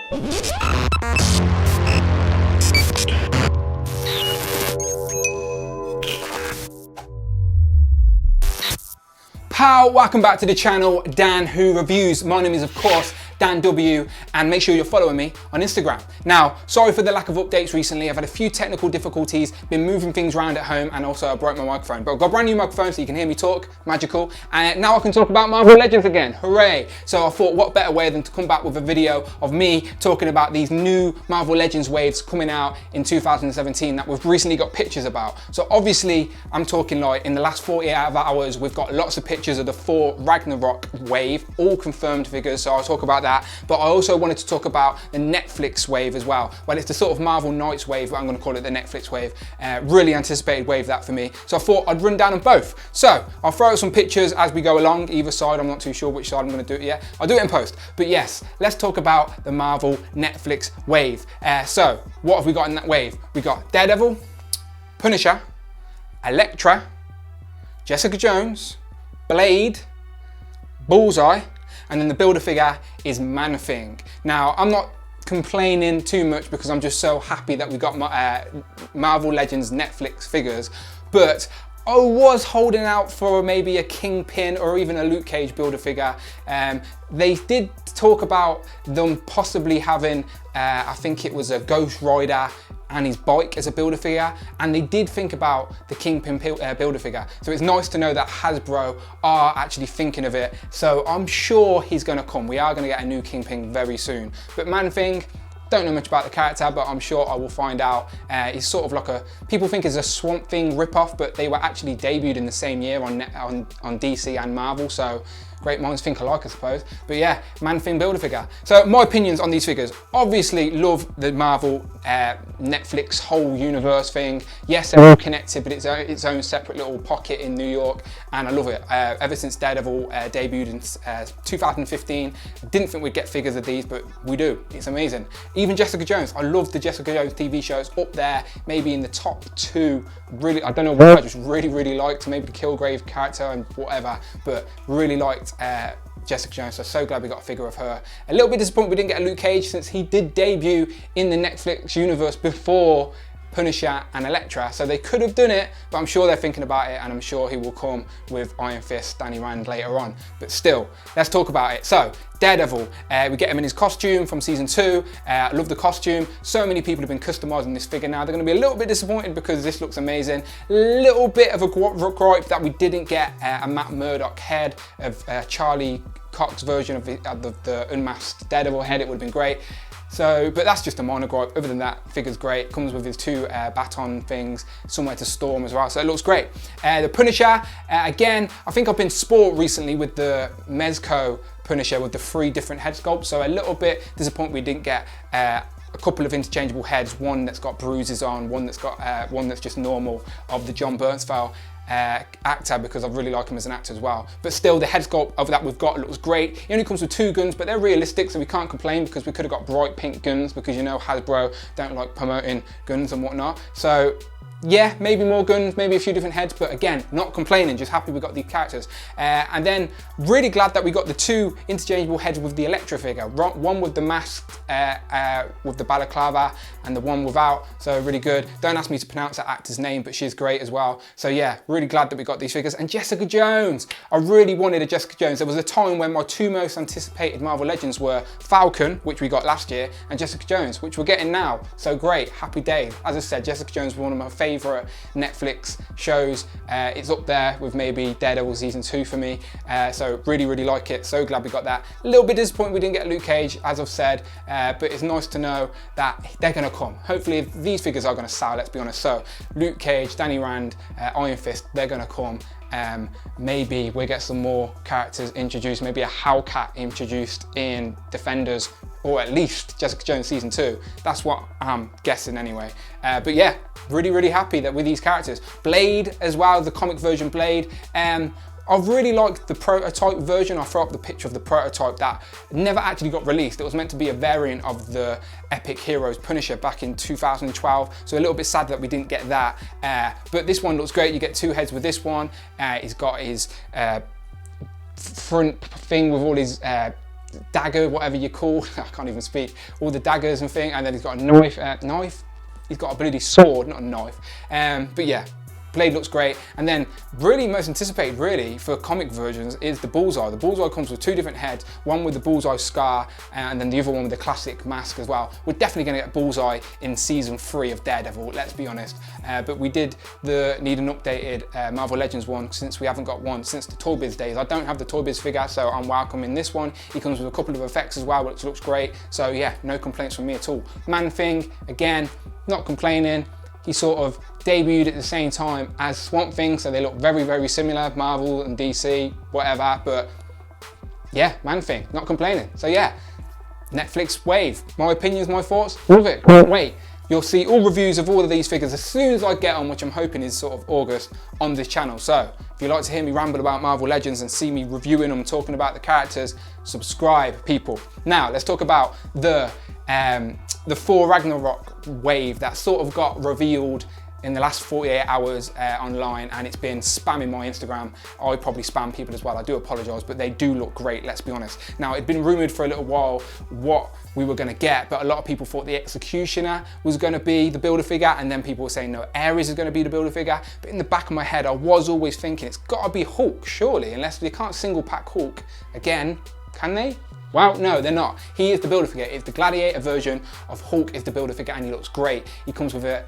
Pow, welcome back to the channel, Dan Who Reviews. My name is of course Dan W, and make sure you're following me on Instagram. Now, sorry for the lack of updates recently. I've had a few technical difficulties, been moving things around at home, and also I broke my microphone. But I've got a brand new microphone so you can hear me talk, magical. And now I can talk about Marvel Legends again, hooray. So I thought what better way than to come back with a video of me talking about these new Marvel Legends waves coming out in 2017 that we've recently got pictures about. So obviously, I'm talking like in the last 48 hours, we've got lots of pictures of the Thor Ragnarok wave, all confirmed figures, so I'll talk about that. But I also wanted to talk about the Netflix wave as well. Well, it's the sort of Marvel Knights wave, but I'm going to call it the Netflix wave. Really anticipated wave that for me. So I thought I'd run down on both. So I'll throw out some pictures as we go along, either side. I'm not too sure which side I'm going to do it yet. I'll do it in post. But yes, let's talk about the Marvel Netflix wave. So what have we got in that wave? We got Daredevil, Punisher, Elecktra, Jessica Jones, Blade, Bullseye, and then the builder figure is Man-Thing. Now, I'm not complaining too much because I'm just so happy that we got Marvel Legends Netflix figures, but I was holding out for maybe a Kingpin or even a Luke Cage builder figure. They did talk about them possibly having, I think it was a Ghost Rider and his bike as a builder figure, and they did think about the Kingpin builder figure. So it's nice to know that Hasbro are actually thinking of it. So I'm sure he's gonna come. We are gonna get a new Kingpin very soon. But Man-Thing, don't know much about the character, but I'm sure I will find out. He's sort of like people think it's a Swamp Thing ripoff, but they were actually debuted in the same year on DC and Marvel, so great minds think alike, I suppose. But yeah, Man-Thing builder figure. So my opinions on these figures. Obviously love the Marvel Netflix whole universe thing. Yes, they're all connected, but it's own separate little pocket in New York, and I love it. Ever since Daredevil debuted in 2015, didn't think we'd get figures of these, but we do. It's amazing. Even Jessica Jones. I love the Jessica Jones TV shows, up there, maybe in the top 2. Really, I don't know what I just really liked, maybe the Kilgrave character and whatever, but really liked Jessica Jones, so glad we got a figure of her. A little bit disappointed we didn't get a Luke Cage, since he did debut in the Netflix universe before Punisher and Elecktra, so they could have done it, but I'm sure they're thinking about it, and I'm sure he will come with Iron Fist, Danny Rand later on. But still, let's talk about it. So, Daredevil, we get him in his costume from season 2. I love the costume. So many people have been customizing this figure now. They're going to be a little bit disappointed because this looks amazing. Little bit of a gripe that we didn't get a Matt Murdock head of Charlie Cox version of the unmasked Daredevil head. It would have been great. So, but that's just a minor gripe. Other than that, figure's great. Comes with his 2 baton things, somewhere to store them as well. So it looks great. The Punisher, again, I think I've been sport recently with the Mezco Punisher with the 3 different head sculpts. So a little bit disappointed we didn't get a couple of interchangeable heads. One that's got bruises on, one that's got one that's just normal of the John Bernthal actor, because I really like him as an actor as well. But still, the head sculpt of that we've got looks great. He only comes with 2 guns, but they're realistic, so we can't complain, because we could have got bright pink guns, because you know Hasbro don't like promoting guns and whatnot. So yeah, maybe more guns, maybe a few different heads, but again, not complaining, just happy we got these characters. And then really glad that we got the 2 interchangeable heads with the Elecktra figure. One with the mask, with the balaclava, and the one without, so really good. Don't ask me to pronounce that actor's name, but she's great as well. So yeah, really glad that we got these figures. And Jessica Jones, I really wanted a Jessica Jones. There was a time when my 2 most anticipated Marvel Legends were Falcon, which we got last year, and Jessica Jones, which we're getting now. So great, happy days. As I said, Jessica Jones was one of my favourite Netflix shows. It's up there with maybe Daredevil season 2 for me. So really like it. So glad we got that. A little bit disappointed we didn't get Luke Cage, as I've said, but it's nice to know that they're going to come. Hopefully these figures are going to sell, let's be honest. So Luke Cage, Danny Rand, Iron Fist, they're going to come. Maybe we'll get some more characters introduced, maybe a Hellcat introduced in Defenders, or at least Jessica Jones season 2. That's what I'm guessing anyway. But yeah, really happy that with these characters. Blade as well, the comic version Blade. I really liked the prototype version. I'll throw up the picture of the prototype that never actually got released. It was meant to be a variant of the Epic Heroes Punisher back in 2012. So a little bit sad that we didn't get that. But this one looks great. You get 2 heads with this one. He's got his front thing with all his dagger, whatever you call, I can't even speak, all the daggers and things, and then he's got a knife, he's got a bloody sword, not a knife, but yeah, blade looks great. And then really most anticipated really for comic versions is the Bullseye. The Bullseye comes with 2 different heads, one with the Bullseye scar and then the other one with the classic mask as well. We're definitely going to get Bullseye in season 3 of Daredevil, let's be honest. But we did need an updated Marvel Legends one since we haven't got one since the Toy Biz days. I don't have the Toy Biz figure, so I'm welcoming this one. He comes with a couple of effects as well, which looks great. So yeah, no complaints from me at all. Man-Thing, again, not complaining. He sort of debuted at the same time as Swamp Thing, so they look very, very similar, Marvel and DC, whatever, but yeah, Man-Thing, not complaining. So yeah, Netflix wave. My opinions, my thoughts, love it, can't wait. You'll see all reviews of all of these figures as soon as I get on, which I'm hoping is sort of August, on this channel. So if you'd like to hear me ramble about Marvel Legends and see me reviewing them, talking about the characters, subscribe, people. Now, let's talk about the Thor Ragnarok wave that sort of got revealed in the last 48 hours online, and it's been spamming my Instagram. I probably spam people as well, I do apologise, but they do look great, let's be honest. Now, it'd been rumoured for a little while what we were going to get, but a lot of people thought the Executioner was going to be the Build-A-Figure, and then people were saying no, Ares is going to be the Build-A-Figure. But in the back of my head, I was always thinking it's got to be Hulk, surely, unless they can't single pack Hulk again, can they? Well, no, they're not. He is the Build-A-Figure. It's the Gladiator version of Hulk is the Build-A-Figure, and he looks great. He comes with a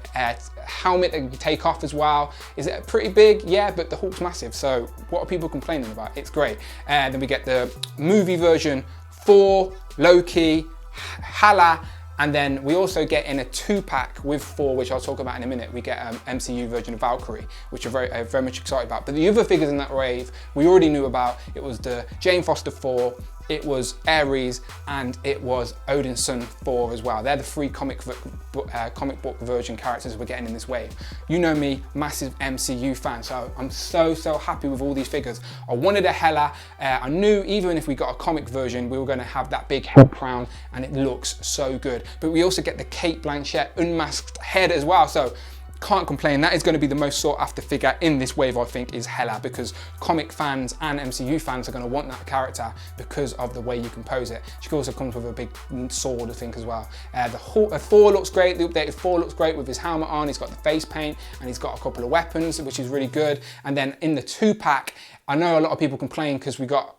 helmet that you can take off as well. Is it pretty big? Yeah, but the Hulk's massive. So what are people complaining about? It's great. Then we get the movie version, Thor, Loki, Hela, and then we also get in a 2-pack with Thor, which I'll talk about in a minute. We get an MCU version of Valkyrie, which I'm very much excited about. But the other figures in that wave, we already knew about. It was the Jane Foster Thor, it was Ares, and it was Odinson Thor as well. They're the 3 comic book version characters we're getting in this wave. You know me, massive MCU fan, so I'm so happy with all these figures. I wanted a Hela. I knew even if we got a comic version, we were going to have that big head crown, and it looks so good. But we also get the Kate Blanchett unmasked head as well, so can't complain. That is going to be the most sought after figure in this wave, I think, is Hela, because comic fans and MCU fans are going to want that character because of the way you compose it. She also comes with a big sword, I think, as well. Thor looks great. The updated Thor looks great with his helmet on. He's got the face paint and he's got a couple of weapons, which is really good. And then in the 2-pack, I know a lot of people complain because we got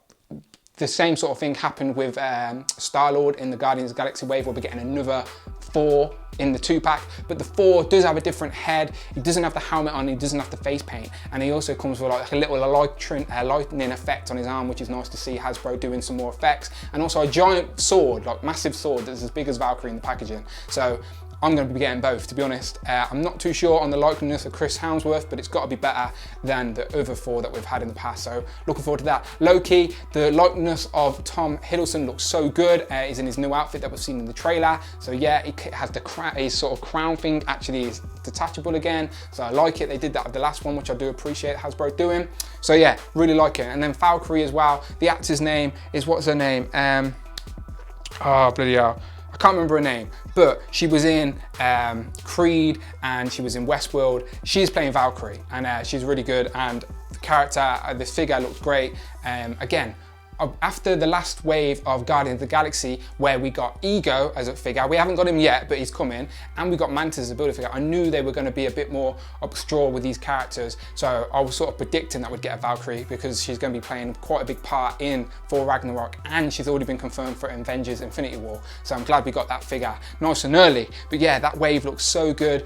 the same sort of thing happened with Star-Lord in the Guardians of the Galaxy wave, where we're getting another Thor in the 2-pack, but the Thor does have a different head. He doesn't have the helmet on, he doesn't have the face paint, and he also comes with like a little lightning effect on his arm, which is nice to see Hasbro doing some more effects, and also a giant sword, like massive sword that's as big as Valkyrie in the packaging. So I'm going to be getting both, to be honest. I'm not too sure on the likeness of Chris Hemsworth, but it's got to be better than the other Thor that we've had in the past, so looking forward to that. Loki, the likeness of Tom Hiddleston looks so good. He's in his new outfit that we've seen in the trailer, so yeah, he has his sort of crown thing actually is detachable again, so I like it. They did that with the last one, which I do appreciate Hasbro doing, so yeah, really like it. And then Valkyrie as well, the actor's name is, what's her name? Oh, bloody hell. I can't remember her name, but she was in Creed and she was in Westworld. She's playing Valkyrie, and she's really good, and the character, the figure looks great. Again, after the last wave of Guardians of the Galaxy, where we got Ego as a figure, we haven't got him yet, but he's coming, and we got Mantis as a Build-A-Figure, I knew they were going to be a bit more up straw with these characters, so I was sort of predicting that we'd get a Valkyrie, because she's going to be playing quite a big part in Thor Ragnarok, and she's already been confirmed for Avengers Infinity War, so I'm glad we got that figure nice and early. But yeah, that wave looks so good.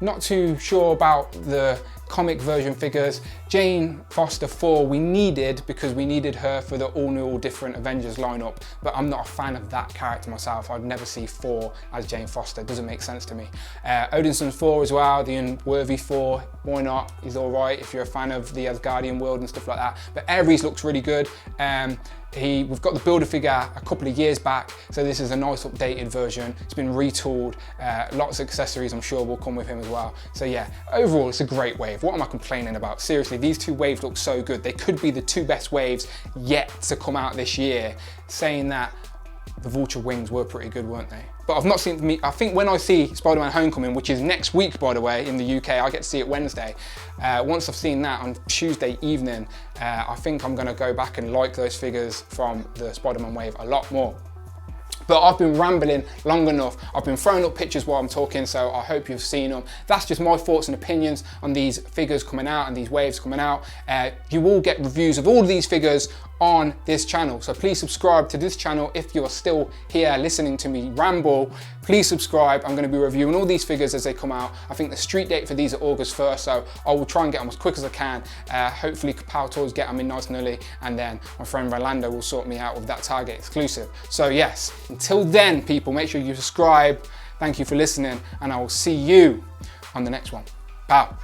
Not too sure about the comic version figures. Jane Foster Thor we needed, because we needed her for the all new, all different Avengers lineup, but I'm not a fan of that character myself. I'd never see Thor as Jane Foster, it doesn't make sense to me. Odinson Thor as well, the unworthy Thor, why not? He's all right if you're a fan of the Asgardian world and stuff like that. But Ares looks really good. We've got the Build-A-Figure a couple of years back, so this is a nice updated version. It's been retooled, lots of accessories I'm sure will come with him as well. So yeah, overall it's a great wave. What am I complaining about? Seriously, these 2 waves look so good. They could be the 2 best waves yet to come out this year. Saying that, the vulture wings were pretty good, weren't they? But I've not seen me. I think when I see Spider-Man Homecoming, which is next week, by the way, in the UK, I get to see it Wednesday. Once I've seen that on Tuesday evening, I think I'm gonna go back and like those figures from the Spider-Man wave a lot more. But I've been rambling long enough. I've been throwing up pictures while I'm talking, so I hope you've seen them. That's just my thoughts and opinions on these figures coming out and these waves coming out. You will get reviews of all of these figures on this channel, so please subscribe to this channel if you're still here listening to me ramble. Please subscribe. I'm going to be reviewing all these figures as they come out. I think the street date for these are August 1st, so I will try and get them as quick as I can. Hopefully Power Toys get them in nice and early, and then my friend Rolando will sort me out with that Target exclusive. So yes, until then, people, make sure you subscribe. Thank you for listening, and I will see you on the next one. Pow.